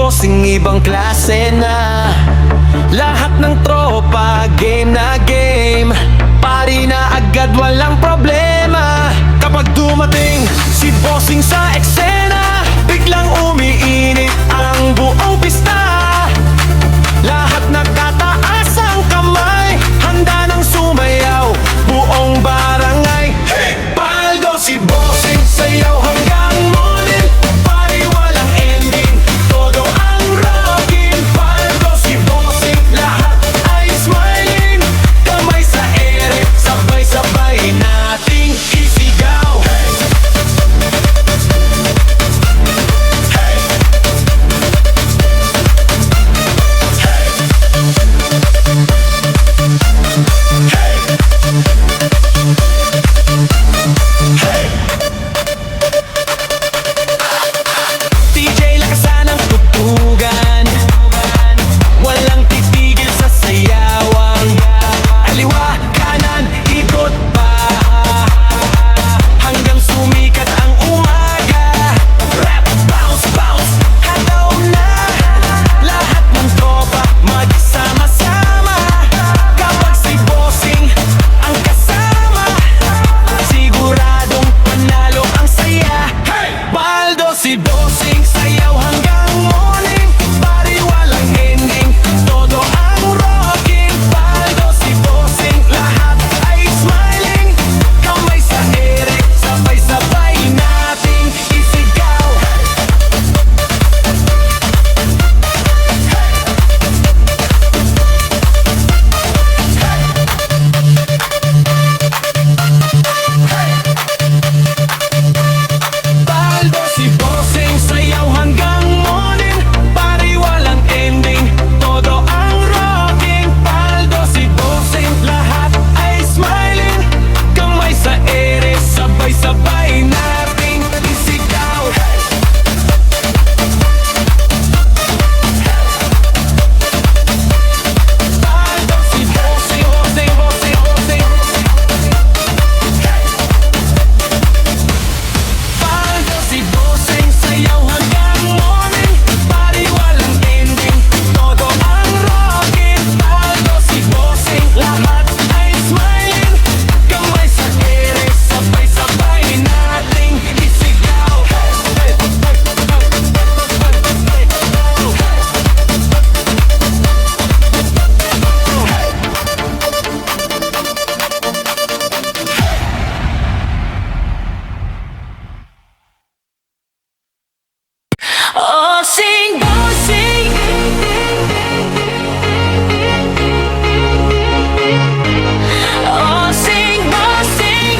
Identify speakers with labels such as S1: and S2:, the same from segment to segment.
S1: bossing ibang klase na. Lahat ng tropa, game na game. Pari na agad, walang problema. Kapag dumating si bossing sa eksena, biglang umiinit ang buong pista. Lahat nagtataas ang kamay, handa nang sumayaw buong barangay. Paldo si bossing, sayaw hanggang morning. Pari walang ending, todo ang rockin'. Paldo si bossing, lahat ay smiling. Kamay sa ere, sabay-sabay nating isigaw. DJ lakasan ang tugtugan, walang titigil sa sayawan. Aliwa, kanan, ikot pa, hanggang sumikat ang umaga. Rap, bounce, bounce, hataw na. Lahat ng tropa magsama-sama. Kapag si bossing ang kasama, siguradong panalo ang saya. Paldo si bossing, sayaw hanggang morning. Pari walang ending, todo ang rocking. Paldo si bossing, lahat ay smiling. Kamay sa ere, sabay-sabay nating isigaw. Paldo si bossing, sayaw hanggang morning. Pari walang ending, todo ang rocking. Paldo si bossing, lahat ay smiling. Kamay sa ere, sabay-sabay nating isigaw. Paldo si bossing, bossing, bossing, bossing. Paldo si bossing, sayaw hanggang morning. Pari walang ending, todo ang rocking. Paldo si bossing, lahat ay smiling. Kamay sa ere, sabay-sabay nating isigaw. Oh, sing, bossing. Oh, sing, bossing.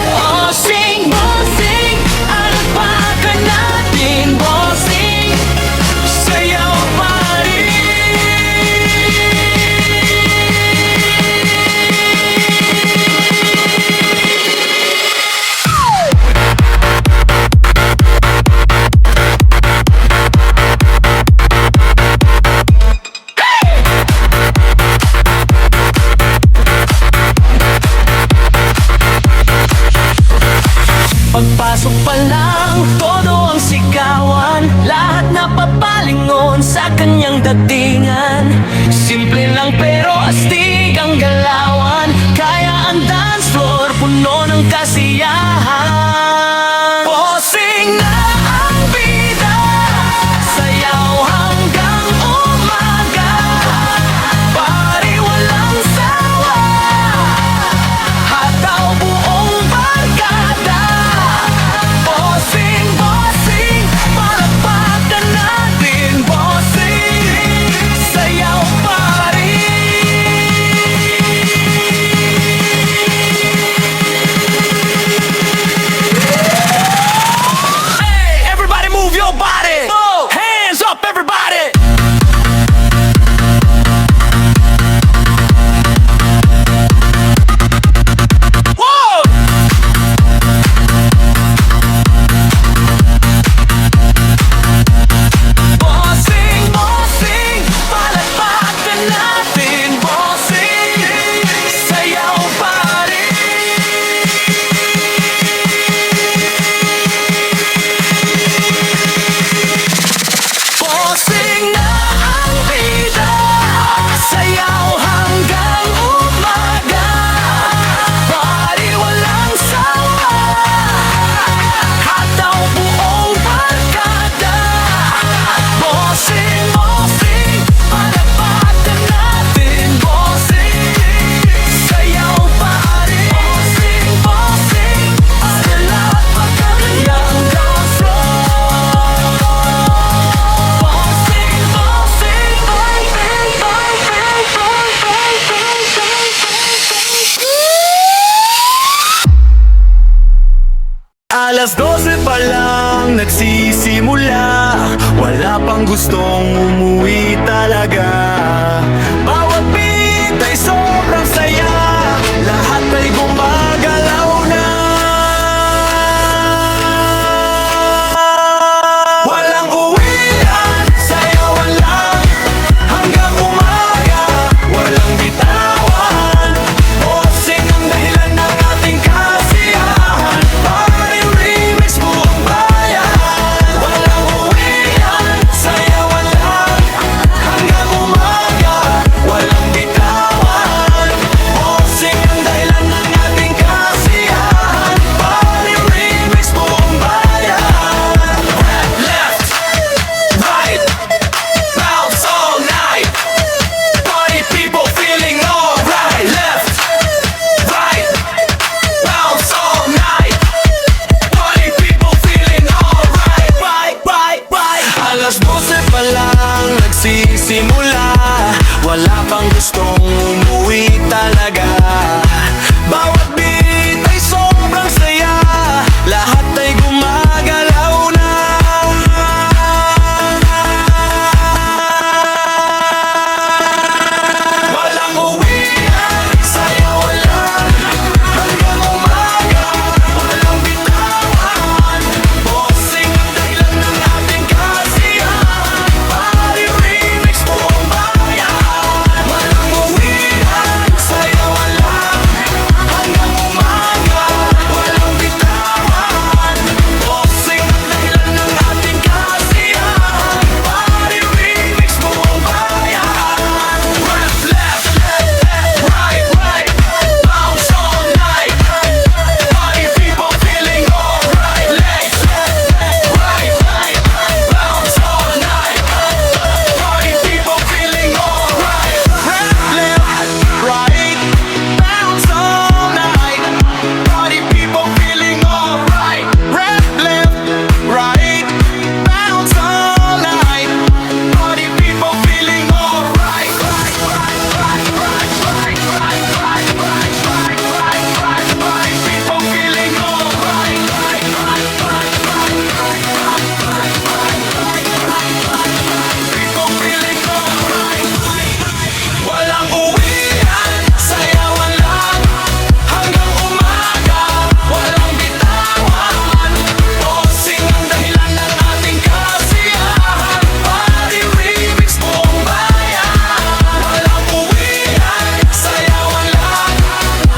S1: Oh, sing, bossing. Alpakan natin, bossing. Sayaw pa rin. Pagpasok pa lang, todo ang sigawan. Lahat napapalingon sa kanyang datingan. Simple lang pero astig ang galawan. Kaya ang dance floor puno ng kasiyahan. Bossing na ang bida, sayaw hanggang umaga. Pari walang sawa, hataw buong barkada. Bossing, bossing, palakpakan natin, bossing. Sayaw pa rin. Alas 12 pa lang nagsisimula, wala pang gustong umuwi talaga. Bawat beat ay sobrang saya, lahat ay gumagalaw na. Walang uwian, sayawan lang hanggang umaga, walang bitawan. Bossing ang dahilan ng ating kasiyahan, party remix buong bayan. Walang uwian, sayawan lang hanggang umaga, walang bitawan. Bossing ang dahilan ng ating kasiyahan, party remix buong bayan. Left, right, bounce all night. Party people feeling alright. Left, right, bounce all night. Party people feeling alright. Bye. Alas 12 pa lang nagsisimula, wala pang gustong umuwi talaga. Bawat beat ay sobrang saya, lahat ay gumagalaw na. Walang uwian, sayawan lang hanggang umaga, walang bitawan. Bossing ang dahilan ng ating kasiyahan, party remix buong bayan. Walang uwian, sayawan lang hanggang umaga, walang bitawan. Bossing ang dahilan ng ating kasiyahan, party remix buong bayan. Left, right, bounce all night. Party people feeling alright. Left, right, bounce all night. Party people feeling alright. Left, right, bounce all night. Party people feeling alright. Left, right, bounce all night. Party people feeling alright. Party people feeling alright. People feeling alright. Walang uwian, sayawan lang hanggang umaga, walang bitawan. Bossing ang dahilan ng ating kasiyahan, party remix buong bayan. Walang uwian, sayawan lang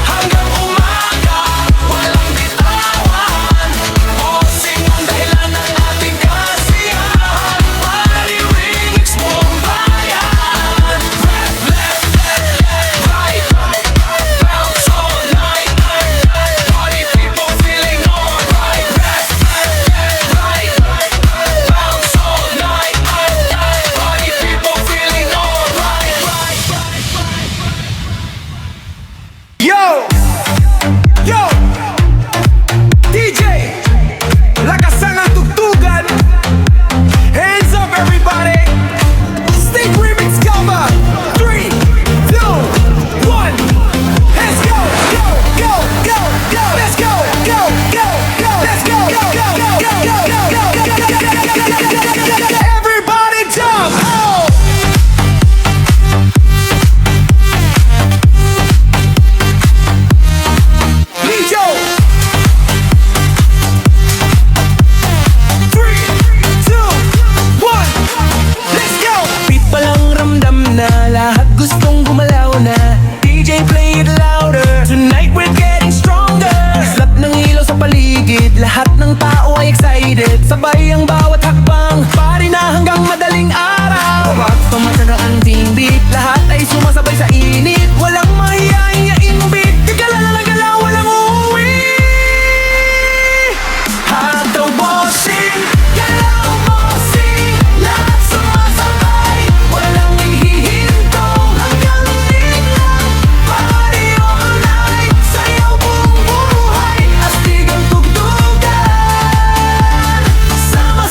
S1: hanggang umaga, walang bitawan. Bossing ang dahilan ng ating kasiyahan, party remix buong bayan. Left, right, bounce all night. Party people feeling alright. Left, right, bounce all night. Party people feeling alright. Yo, DJ, lakasan ang tugtugan. Hands up everybody. State remix cover. 3, 2, 1. Let's go, go, go, go, go. Let's go, go, go, go. Let's go, go, go, go, go, go, go, go. Everybody jump. Oh. Lijo. 3, 2, 1. Let's go. Beat pa lang ramdam na, lahat gustong gumalaw na. DJ play it louder. Tonight we're getting stronger. Slap ng ilaw sa paligid, lahat ng tao ay excited. Sabay ang bawat hakbang, pari na hanggang madaling araw. Pag tumatara ang team beat, lahat ay sumasabay sa init. Walang mahihahiyain beat, kagala na galaw, walang uuwi. Hataw bossing, galaw bossing, lahat sumasabay, walang hihinto hanggang liglang. Party all night, sayaw buong buhay, astig ang tugtugan. Sama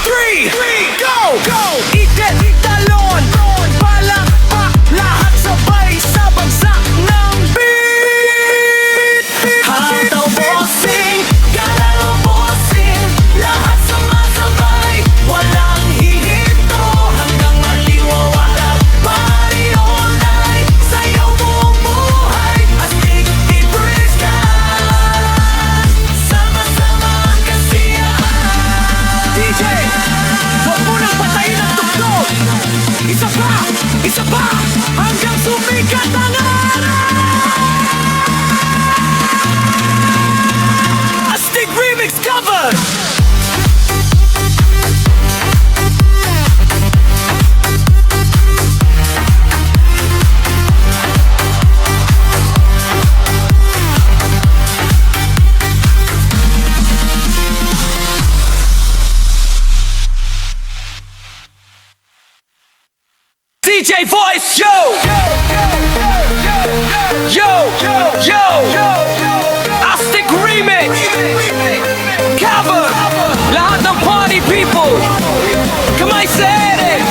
S1: three, go! Ikot, talon, palakpak, lahat sabay sa bagsak ng beat. Hataw bossing, galaw bossing, lahat sumasabay, walang hihito, hanggang maliwawalag. Party all night, sayaw buong buhay, astig ibriskan, sama-sama ang kasiyahan. DJ, huwag mo nang patayin ang tugtog. Isa pa, hanggang sumikat ang araw. Astig Remix cover. DJ Voice, yo! Astig Remix cover. Lahat ng party people, kamay sa ere.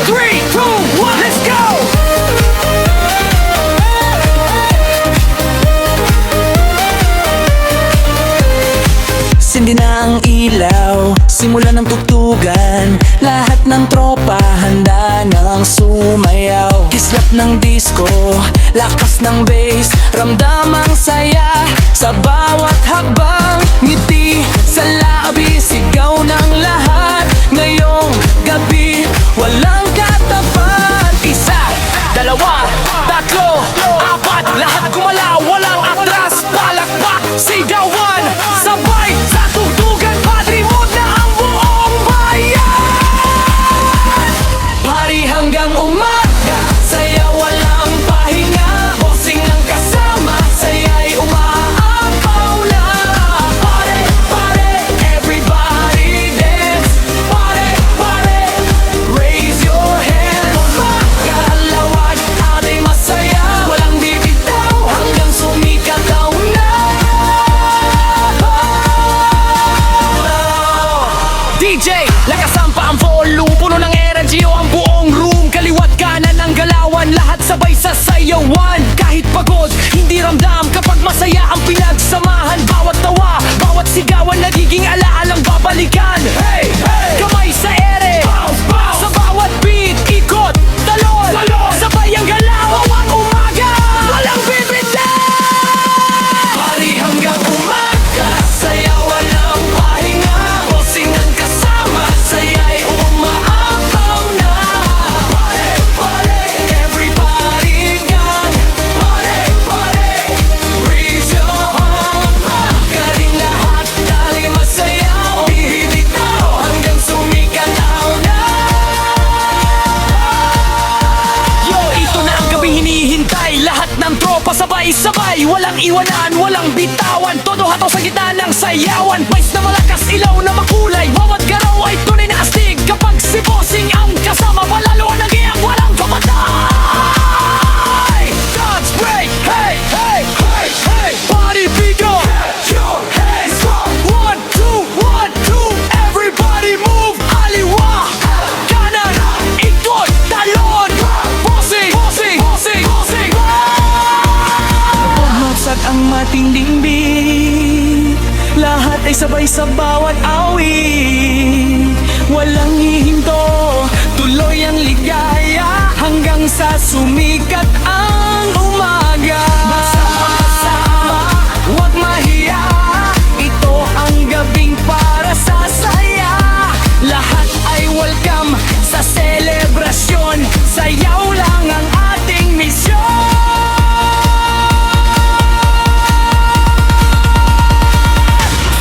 S1: 3, 2, 1, let's go! Sindi na ang ilaw, simula ng tugtugan, lahat ng tropa handa nang sumayaw. Kislap ng disco, lakas ng bass, ramdam ang saya sa bawat hakbang. Ngiti sa labi, sigaw ng lahat. Ngayong gabi, walang katapat. Isa, dalawa, tatlo, apat, lahat gumalaw, walang atras. Palakpak, sigawan, sabay sa tugtugan, party mode na ang buong bayan. Party hanggang umaga, saya walang pahinga. Bossing ang kasama, saya'y umaapaw na. Party, party, everybody dance. Party, party, raise your hand. Magkalawag, ating masaya, walang bibitaw, hanggang sumikat daw na. DJ, lakasan pa ang volume, puno ng energy o ang buong room. Kaliwat kanan ang galawan, lahat sabay sa sayawan. Kahit pagod, hindi ramdam kapag masaya ang pinagsamahan. Bawat tawa, bawat sigawan, nagiging alaalang babalikan. Hey, hey! Kamay sa ere, bounce, bounce. Sa bawat beat, ikot, talon, sabay ang galaw, ang umaga, walang bibitaw. Party hanggang umaga, sayaw walang pahinga. Bossing ang kasama, saya'y umaapaw na. Party, party, everybody gang. Party, party, raise your hand. Magaling lahat, dali masayaw. Bibitaw, hanggang sumikalaw na. Yo, ito na ang gabing hinihintay. Lahat ng tropa sabay-sabay, walang iwanan, walang bitawan. Todo hataw sa gitna ng sayawan. Vice na malakas, ilaw na makulay. Bawat garaw ay tunay na astig. Kapag si Bossing ang kasama, palalo ang nagiyang walang kamatay. God's break, hey, hey, hey, hey. Party people, get your hands up. 1, 2, 1, 2, everybody move. Aliwa, kanan, ikot, talon. Bossing, bossing, bossing, bossing. Pumagsak ang matinding beat, lahat ay sabay sa bawat awit. Walang hihinto, tuloy ang ligaya, hanggang sa sumikat ang umaga. Magsama-sama, huwag mahiya, ito ang gabing para sa saya. Lahat ay welcome sa selebrasyon, sayaw lang ang ating misyon.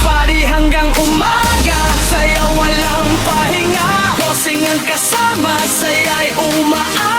S1: Party hanggang umaga, sayaw walang pahinga. Bossing ang kasama, saya'y umaasa.